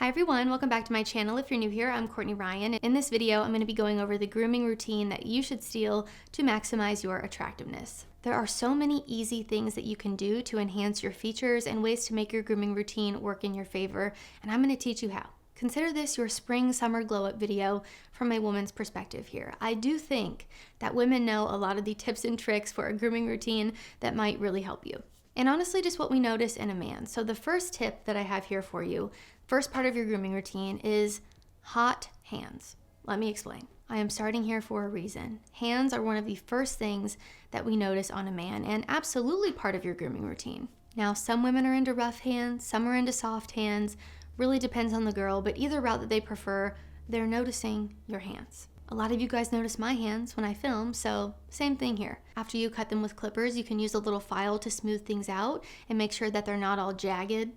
Hi everyone, welcome back to my channel. If you're new here, I'm Courtney Ryan. In this video, I'm going to be going over the grooming routine that you should steal to maximize your attractiveness. There are so many easy things that you can do to enhance your features and ways to make your grooming routine work in your favor, and I'm going to teach you how. Consider this your spring summer glow up video from a woman's perspective here. I do think that women know a lot of the tips and tricks for a grooming routine that might really help you. And honestly, just what we notice in a man. So the first tip that I have here for you, first part of your grooming routine, is hot hands. Let me explain. I am starting here for a reason. Hands are one of the first things that we notice on a man and absolutely part of your grooming routine. Now, some women are into rough hands, some are into soft hands, really depends on the girl, but either route that they prefer, they're noticing your hands. A lot of you guys notice my hands when I film, so same thing here. After you cut them with clippers, you can use a little file to smooth things out and make sure that they're not all jagged,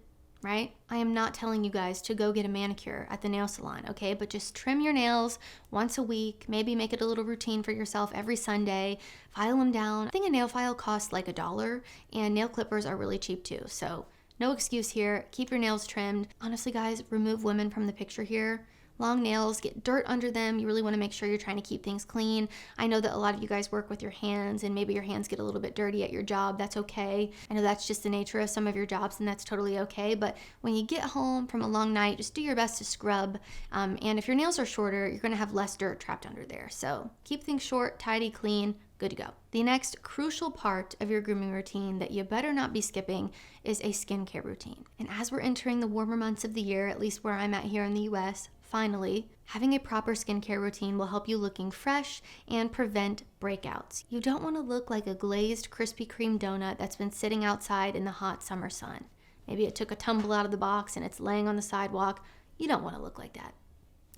right? I am not telling you guys to go get a manicure at the nail salon, okay? But just trim your nails once a week, maybe make it a little routine for yourself every Sunday, file them down. I think a nail file costs like $1, and nail clippers are really cheap too, so no excuse here. Keep your nails trimmed. Honestly, guys, remove women from the picture here. Long nails, get dirt under them. You really want to make sure you're trying to keep things clean. I know that a lot of you guys work with your hands and maybe your hands get a little bit dirty at your job. That's okay. I know that's just the nature of some of your jobs and that's totally okay. But when you get home from a long night, just do your best to scrub. And if your nails are shorter, you're going to have less dirt trapped under there. So keep things short, tidy, clean, good to go. The next crucial part of your grooming routine that you better not be skipping is a skincare routine. And as we're entering the warmer months of the year, at least where I'm at here in the US, finally, having a proper skincare routine will help you looking fresh and prevent breakouts. You don't want to look like a glazed Krispy Kreme donut that's been sitting outside in the hot summer sun. Maybe it took a tumble out of the box and it's laying on the sidewalk. You don't want to look like that.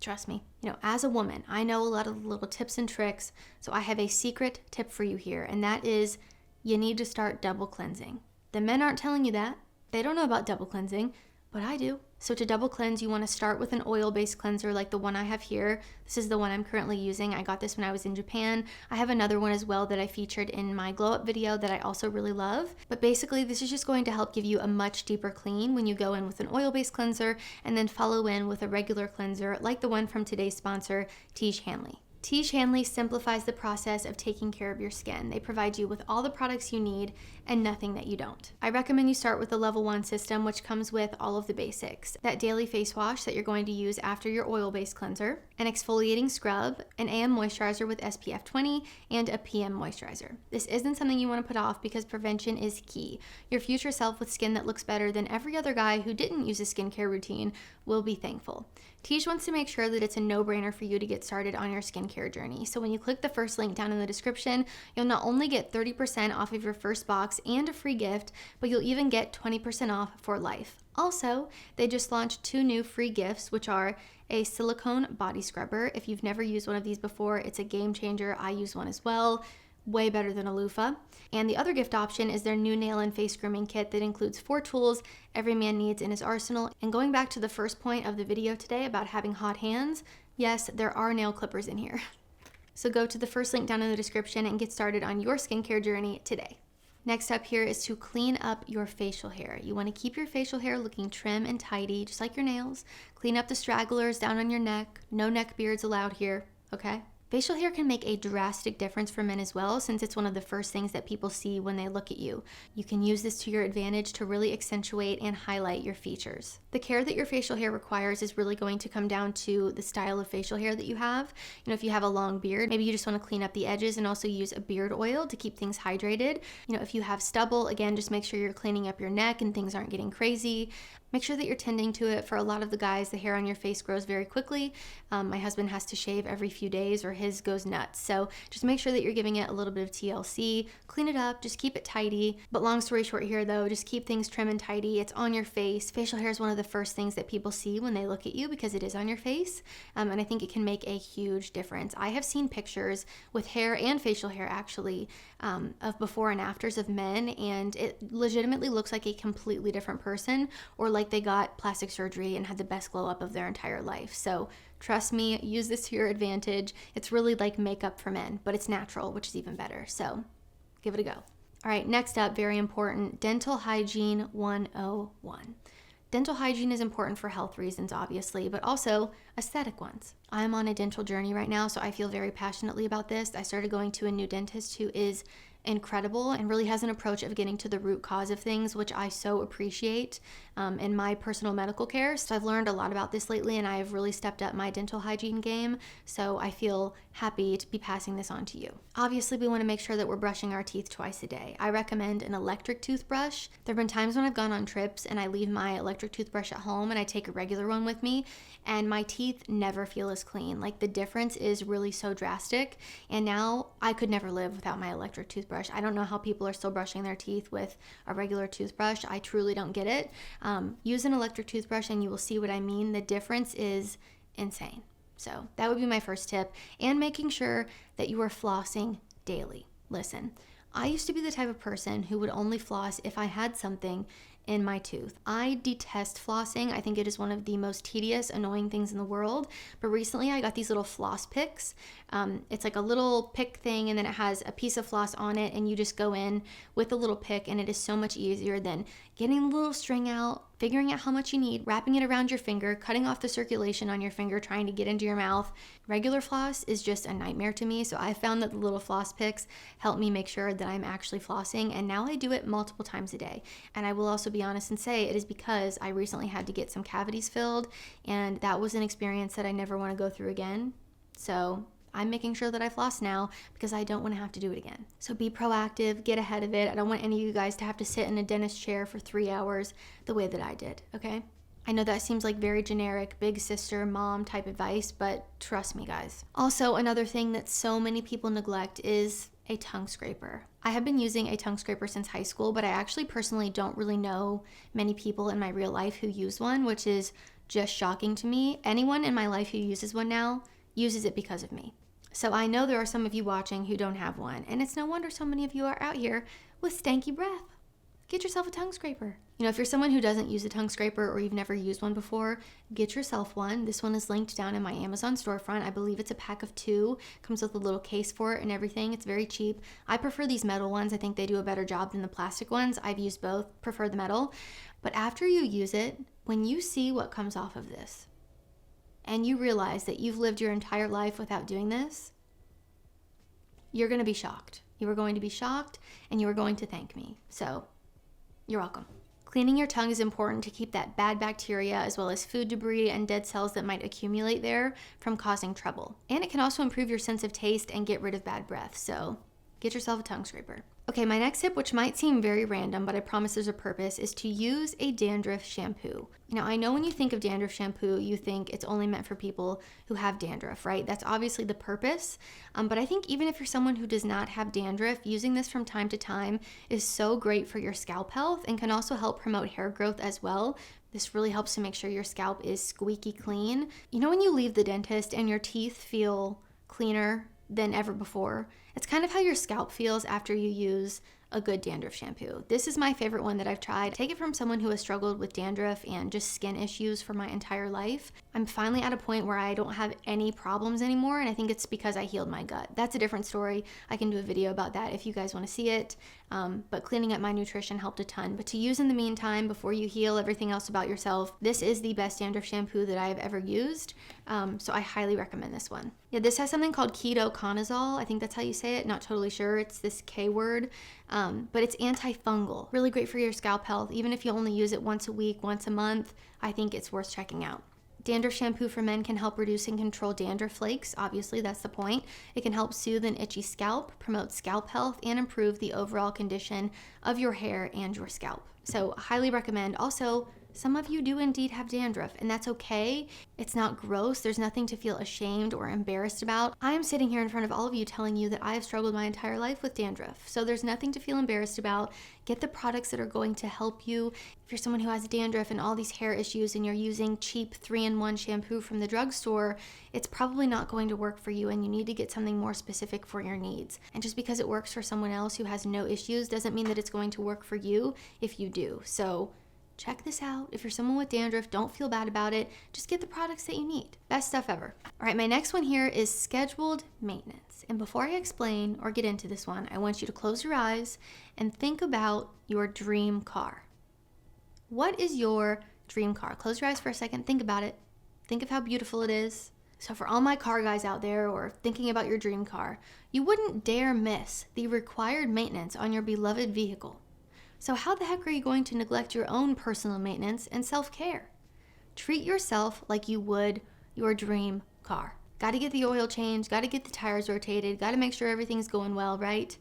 Trust me. As a woman, I know a lot of the little tips and tricks, so I have a secret tip for you here, and that is you need to start double cleansing. The men aren't telling you that. They don't know about double cleansing, but I do. So to double cleanse, you want to start with an oil-based cleanser like the one I have here. This is the one I'm currently using. I got this when I was in Japan. I have another one as well that I featured in my glow up video that I also really love. But basically, this is just going to help give you a much deeper clean when you go in with an oil-based cleanser and then follow in with a regular cleanser like the one from today's sponsor, Tiege Hanley. Tiege Hanley simplifies the process of taking care of your skin. They provide you with all the products you need and nothing that you don't. I recommend you start with the level 1 system, which comes with all of the basics. That daily face wash that you're going to use after your oil-based cleanser, an exfoliating scrub, an AM moisturizer with SPF 20, and a PM moisturizer. This isn't something you want to put off because prevention is key. Your future self with skin that looks better than every other guy who didn't use a skincare routine will be thankful. Tiege wants to make sure that it's a no-brainer for you to get started on your skincare journey. So when you click the first link down in the description, you'll not only get 30% off of your first box and a free gift, but you'll even get 20% off for life. Also, they just launched 2 new free gifts, which are a silicone body scrubber. If you've never used one of these before, it's a game changer. I use one as well. Way better than a loofah. And the other gift option is their new nail and face grooming kit that includes 4 tools every man needs in his arsenal. And going back to the first point of the video today about having hot hands, yes, there are nail clippers in here. So go to the first link down in the description and get started on your skincare journey today. Next up here is to clean up your facial hair. You want to keep your facial hair looking trim and tidy, just like your nails. Clean up the stragglers down on your neck. No neck beards allowed here, okay? Facial hair can make a drastic difference for men as well, since it's one of the first things that people see when they look at you. You can use this to your advantage to really accentuate and highlight your features. The care that your facial hair requires is really going to come down to the style of facial hair that you have. If you have a long beard, maybe you just want to clean up the edges and also use a beard oil to keep things hydrated. If you have stubble, again, just make sure you're cleaning up your neck and things aren't getting crazy. Make sure that you're tending to it. For a lot of the guys, the hair on your face grows very quickly. My husband has to shave every few days or his goes nuts. So just make sure that you're giving it a little bit of TLC. Clean it up, just keep it tidy. But long story short here though, just keep things trim and tidy. It's on your face. Facial hair is one of the first things that people see when they look at you because it is on your face. And I think it can make a huge difference. I have seen pictures with hair and facial hair actually of before and afters of men, and it legitimately looks like a completely different person, or like they got plastic surgery and had the best glow up of their entire life. So trust me, use this to your advantage. It's really like makeup for men, but it's natural, which is even better. So give it a go. All right, next up, very important, dental hygiene 101. Dental hygiene is important for health reasons, obviously, but also aesthetic ones. I'm on a dental journey right now, so I feel very passionately about this. I started going to a new dentist who is incredible and really has an approach of getting to the root cause of things, which I so appreciate in my personal medical care. So I've learned a lot about this lately, and I've really stepped up my dental hygiene game. So I feel happy to be passing this on to you. Obviously, we want to make sure that we're brushing our teeth twice a day. I recommend an electric toothbrush. There have been times when I've gone on trips and I leave my electric toothbrush at home and I take a regular one with me, and my teeth never feel as clean. Like, the difference is really so drastic, and now I could never live without my electric toothbrush. I don't know how people are still brushing their teeth with a regular toothbrush. I truly don't get it. Use an electric toothbrush and you will see what I mean. The difference is insane. So that would be my first tip, and making sure that you are flossing daily. Listen, I used to be the type of person who would only floss if I had something in my tooth. I detest flossing. I think it is one of the most tedious, annoying things in the world. But recently I got these little floss picks. It's like a little pick thing, and then it has a piece of floss on it, and you just go in with a little pick, and it is so much easier than getting the little string out, figuring out how much you need, wrapping it around your finger, cutting off the circulation on your finger, trying to get into your mouth. Regular floss is just a nightmare to me, so I found that the little floss picks help me make sure that I'm actually flossing, and now I do it multiple times a day. And I will also be honest and say it is because I recently had to get some cavities filled, and that was an experience that I never want to go through again. So I'm making sure that I floss now because I don't want to have to do it again. So be proactive, get ahead of it. I don't want any of you guys to have to sit in a dentist chair for 3 hours the way that I did, okay? I know that seems like very generic, big sister, mom type advice, but trust me, guys. Also, another thing that so many people neglect is a tongue scraper. I have been using a tongue scraper since high school, but I actually personally don't really know many people in my real life who use one, which is just shocking to me. Anyone in my life who uses one now uses it because of me. So I know there are some of you watching who don't have one, and it's no wonder so many of you are out here with stanky breath. Get yourself a tongue scraper. You know, if you're someone who doesn't use a tongue scraper or you've never used one before, get yourself one. This one is linked down in my Amazon storefront. I believe it's a pack of 2. Comes with a little case for it and everything. It's very cheap. I prefer these metal ones. I think they do a better job than the plastic ones. I've used both, prefer the metal. But after you use it, when you see what comes off of this, and you realize that you've lived your entire life without doing this, you're going to be shocked. You are going to be shocked, and you are going to thank me. So, you're welcome. Cleaning your tongue is important to keep that bad bacteria as well as food debris and dead cells that might accumulate there from causing trouble. And it can also improve your sense of taste and get rid of bad breath. So, get yourself a tongue scraper. Okay, my next tip, which might seem very random, but I promise there's a purpose, is to use a dandruff shampoo. Now, I know when you think of dandruff shampoo, you think it's only meant for people who have dandruff, right? That's obviously the purpose. But I think even if you're someone who does not have dandruff, using this from time to time is so great for your scalp health and can also help promote hair growth as well. This really helps to make sure your scalp is squeaky clean. You know when you leave the dentist and your teeth feel cleaner than ever before? It's kind of how your scalp feels after you use a good dandruff shampoo. This is my favorite one that I've tried. Take it from someone who has struggled with dandruff and just skin issues for my entire life. I'm finally at a point where I don't have any problems anymore, and I think it's because I healed my gut. That's a different story. I can do a video about that if you guys want to see it. But cleaning up my nutrition helped a ton. But to use in the meantime, before you heal everything else about yourself, this is the best dandruff shampoo that I have ever used. So I highly recommend this one. Yeah, this has something called ketoconazole. I think that's how you say it. Not totally sure. It's this K word. But it's antifungal. Really great for your scalp health. Even if you only use it once a week, once a month, I think it's worth checking out. Dandruff shampoo for men can help reduce and control dandruff flakes. Obviously, that's the point. It can help soothe an itchy scalp, promote scalp health, and improve the overall condition of your hair and your scalp. So, highly recommend. Also, some of you do indeed have dandruff, and that's okay. It's not gross. There's nothing to feel ashamed or embarrassed about. I am sitting here in front of all of you telling you that I have struggled my entire life with dandruff. So there's nothing to feel embarrassed about. Get the products that are going to help you. If you're someone who has dandruff and all these hair issues and you're using cheap 3-in-1 shampoo from the drugstore, it's probably not going to work for you, and you need to get something more specific for your needs. And just because it works for someone else who has no issues doesn't mean that it's going to work for you if you do. So check this out. If you're someone with dandruff, don't feel bad about it. Just get the products that you need. Best stuff ever. All right, my next one here is scheduled maintenance. And before I explain or get into this one, I want you to close your eyes and think about your dream car. What is your dream car. Close your eyes for a second. Think about it. Think of how beautiful it is. So for all my car guys out there or thinking about your dream car, you wouldn't dare miss the required maintenance on your beloved vehicle. So how the heck are you going to neglect your own personal maintenance and self-care? Treat yourself like you would your dream car. Got to get the oil changed, got to get the tires rotated, got to make sure everything's going well, right?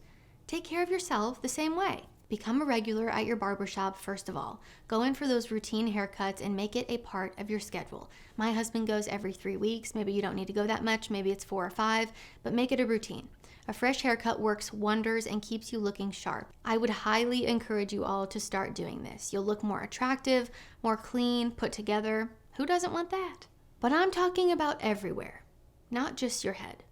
Take care of yourself the same way. Become a regular at your barbershop first of all. Go in for those routine haircuts and make it a part of your schedule. My husband goes every 3 weeks. Maybe you don't need to go that much. Maybe it's 4 or 5, but make it a routine. A fresh haircut works wonders and keeps you looking sharp. I would highly encourage you all to start doing this. You'll look more attractive, more clean, put together. Who doesn't want that? But I'm talking about everywhere, not just your head.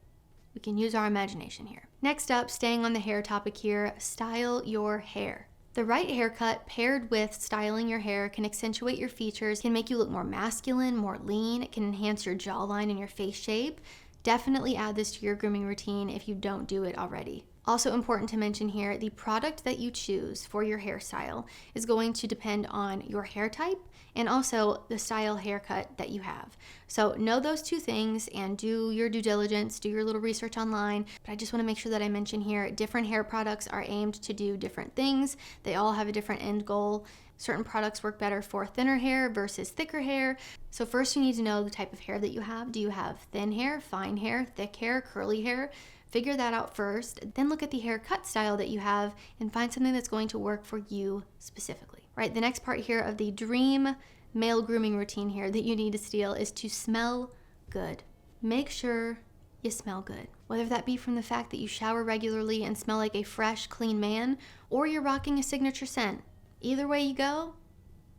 We can use our imagination here. Next up, staying on the hair topic here, style your hair. The right haircut paired with styling your hair can accentuate your features, can make you look more masculine, more lean. It can enhance your jawline and your face shape. Definitely add this to your grooming routine if you don't do it already. Also important to mention here, the product that you choose for your hairstyle is going to depend on your hair type and also the style haircut that you have. So know those two things and do your due diligence, do your little research online. But I just want to make sure that I mention here, different hair products are aimed to do different things. They all have a different end goal. Certain products work better for thinner hair versus thicker hair. So first you need to know the type of hair that you have. Do you have thin hair, fine hair, thick hair, curly hair? Figure that out first, then look at the haircut style that you have and find something that's going to work for you specifically. Right, the next part here of the dream male grooming routine here that you need to steal is to smell good. Make sure you smell good. Whether that be from the fact that you shower regularly and smell like a fresh, clean man, or you're rocking a signature scent. Either way you go,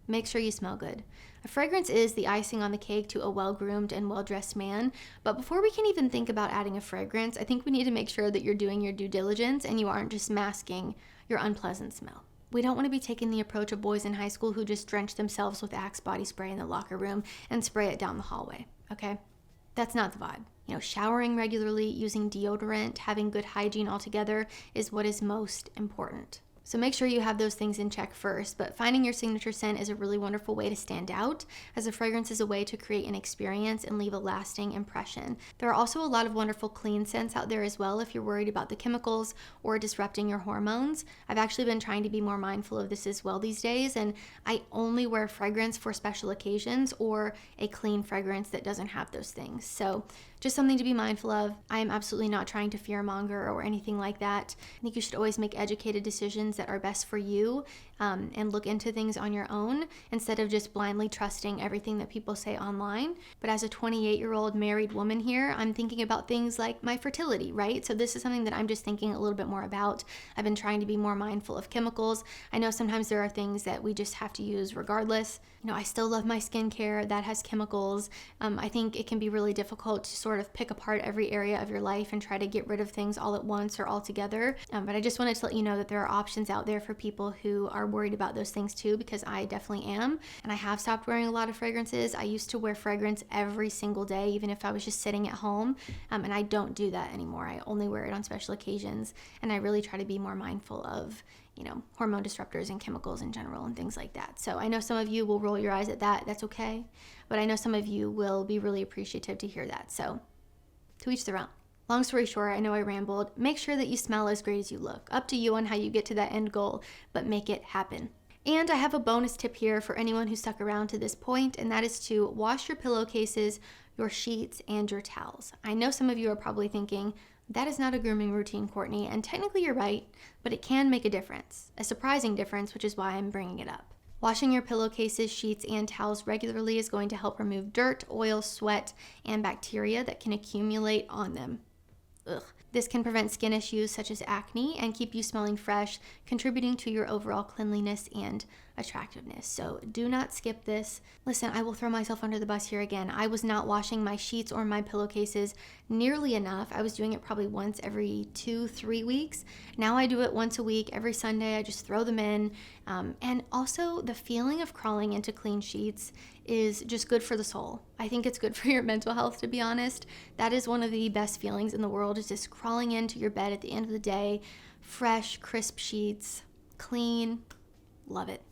make sure you smell good. A fragrance is the icing on the cake to a well-groomed and well-dressed man, but before we can even think about adding a fragrance, I think we need to make sure that you're doing your due diligence and you aren't just masking your unpleasant smell. We don't want to be taking the approach of boys in high school who just drench themselves with Axe body spray in the locker room and spray it down the hallway, okay? That's not the vibe. You know, showering regularly, using deodorant, having good hygiene altogether is what is most important. So make sure you have those things in check first, but finding your signature scent is a really wonderful way to stand out, as a fragrance is a way to create an experience and leave a lasting impression. There are also a lot of wonderful clean scents out there as well if you're worried about the chemicals or disrupting your hormones. I've actually been trying to be more mindful of this as well these days, and I only wear fragrance for special occasions or a clean fragrance that doesn't have those things. So just something to be mindful of. I am absolutely not trying to fearmonger or anything like that. I think you should always make educated decisions that are best for you and look into things on your own instead of just blindly trusting everything that people say online. But as a 28-year-old married woman here, I'm thinking about things like my fertility, right? So this is something that I'm just thinking a little bit more about. I've been trying to be more mindful of chemicals. I know sometimes there are things that we just have to use regardless. You know, I still love my skincare that has chemicals. I think it can be really difficult to sort of pick apart every area of your life and try to get rid of things all at once or all together. But I just wanted to let you know that there are options out there for people who are worried about those things too, because I definitely am. And I have stopped wearing a lot of fragrances. I used to wear fragrance every single day, even if I was just sitting at home. And I don't do that anymore. I only wear it on special occasions. And I really try to be more mindful of, you know, hormone disruptors and chemicals in general and things like that. So I know some of you will roll your eyes at that. That's okay. But I know some of you will be really appreciative to hear that. So to each their own. Long story short, I know I rambled. Make sure that you smell as great as you look. Up to you on how you get to that end goal, but make it happen. And I have a bonus tip here for anyone who stuck around to this point, and that is to wash your pillowcases, your sheets, and your towels. I know some of you are probably thinking, that is not a grooming routine, Courtney, and technically you're right, but it can make a difference. A surprising difference, which is why I'm bringing it up. Washing your pillowcases, sheets, and towels regularly is going to help remove dirt, oil, sweat, and bacteria that can accumulate on them. Ugh. This can prevent skin issues such as acne and keep you smelling fresh, contributing to your overall cleanliness and attractiveness. So do not skip this. Listen, I will throw myself under the bus here again. I was not washing my sheets or my pillowcases nearly enough. I was doing it probably once every 2-3 weeks. Now I do it once a week. Every Sunday I just throw them in. And also the feeling of crawling into clean sheets is just good for the soul. I think it's good for your mental health, to be honest. That is one of the best feelings in the world, is just crawling into your bed at the end of the day, fresh, crisp sheets, clean. Love it.